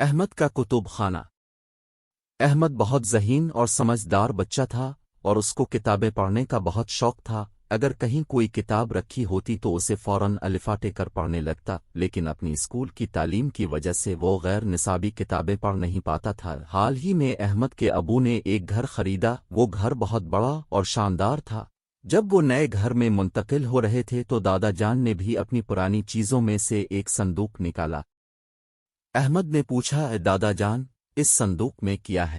احمد کا کتب خانہ۔ احمد بہت ذہین اور سمجھدار بچہ تھا اور اس کو کتابیں پڑھنے کا بہت شوق تھا۔ اگر کہیں کوئی کتاب رکھی ہوتی تو اسے فوراً الفاٹے کر پڑھنے لگتا، لیکن اپنی اسکول کی تعلیم کی وجہ سے وہ غیر نصابی کتابیں پڑھ نہیں پاتا تھا۔ حال ہی میں احمد کے ابو نے ایک گھر خریدا۔ وہ گھر بہت بڑا اور شاندار تھا۔ جب وہ نئے گھر میں منتقل ہو رہے تھے تو دادا جان نے بھی اپنی پرانی چیزوں میں سے ایک صندوق نکالا۔ احمد نے پوچھا، اے دادا جان، اس صندوق میں کیا ہے؟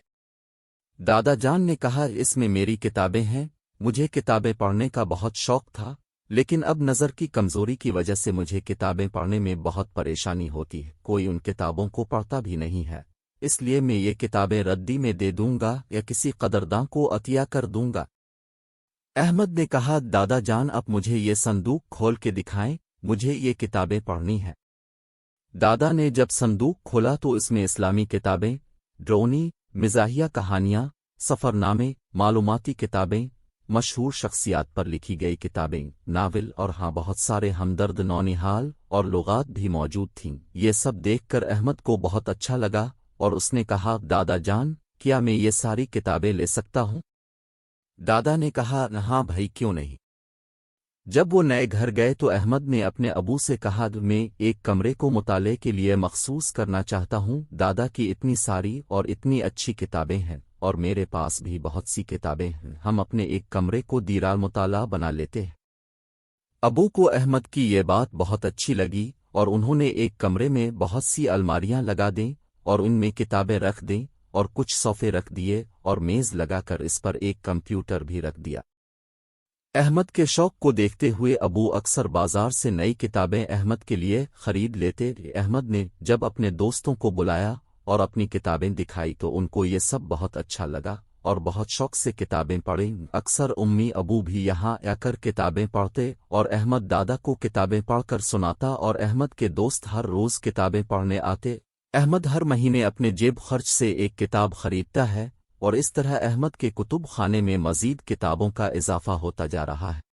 دادا جان نے کہا، اس میں میری کتابیں ہیں۔ مجھے کتابیں پڑھنے کا بہت شوق تھا، لیکن اب نظر کی کمزوری کی وجہ سے مجھے کتابیں پڑھنے میں بہت پریشانی ہوتی ہے۔ کوئی ان کتابوں کو پڑھتا بھی نہیں ہے، اس لیے میں یہ کتابیں ردی میں دے دوں گا یا کسی قدرداں کو عطیہ کر دوں گا۔ احمد نے کہا، دادا جان، اب مجھے یہ صندوق کھول کے دکھائیں، مجھے یہ کتابیں پڑھنی ہیں۔ دادا نے جب صندوق کھولا تو اس میں اسلامی کتابیں، ڈرونی، مزاحیہ کہانیاں، سفر نامے، معلوماتی کتابیں، مشہور شخصیات پر لکھی گئی کتابیں، ناول اور بہت سارے ہمدرد نونہال اور لغات بھی موجود تھیں۔ یہ سب دیکھ کر احمد کو بہت اچھا لگا اور اس نے کہا، دادا جان، کیا میں یہ ساری کتابیں لے سکتا ہوں؟ دادا نے کہا، ہاں بھائی، کیوں نہیں۔ جب وہ نئے گھر گئے تو احمد نے اپنے ابو سے کہا، میں ایک کمرے کو مطالعے کے لیے مخصوص کرنا چاہتا ہوں۔ دادا کی اتنی ساری اور اتنی اچھی کتابیں ہیں اور میرے پاس بھی بہت سی کتابیں ہیں، ہم اپنے ایک کمرے کو دیرال مطالعہ بنا لیتے ہیں۔ ابو کو احمد کی یہ بات بہت اچھی لگی اور انہوں نے ایک کمرے میں بہت سی الماریاں لگا دیں اور ان میں کتابیں رکھ دیں اور کچھ صوفے رکھ دیے اور میز لگا کر اس پر ایک کمپیوٹر بھی رکھ دیا۔ احمد کے شوق کو دیکھتے ہوئے ابو اکثر بازار سے نئی کتابیں احمد کے لیے خرید لیتے۔ احمد نے جب اپنے دوستوں کو بلایا اور اپنی کتابیں دکھائی تو ان کو یہ سب بہت اچھا لگا اور بہت شوق سے کتابیں پڑھیں۔ اکثر امی ابو بھی یہاں آ کر کتابیں پڑھتے اور احمد دادا کو کتابیں پڑھ کر سناتا اور احمد کے دوست ہر روز کتابیں پڑھنے آتے۔ احمد ہر مہینے اپنے جیب خرچ سے ایک کتاب خریدتا ہے اور اس طرح احمد کے کتب خانے میں مزید کتابوں کا اضافہ ہوتا جا رہا ہے۔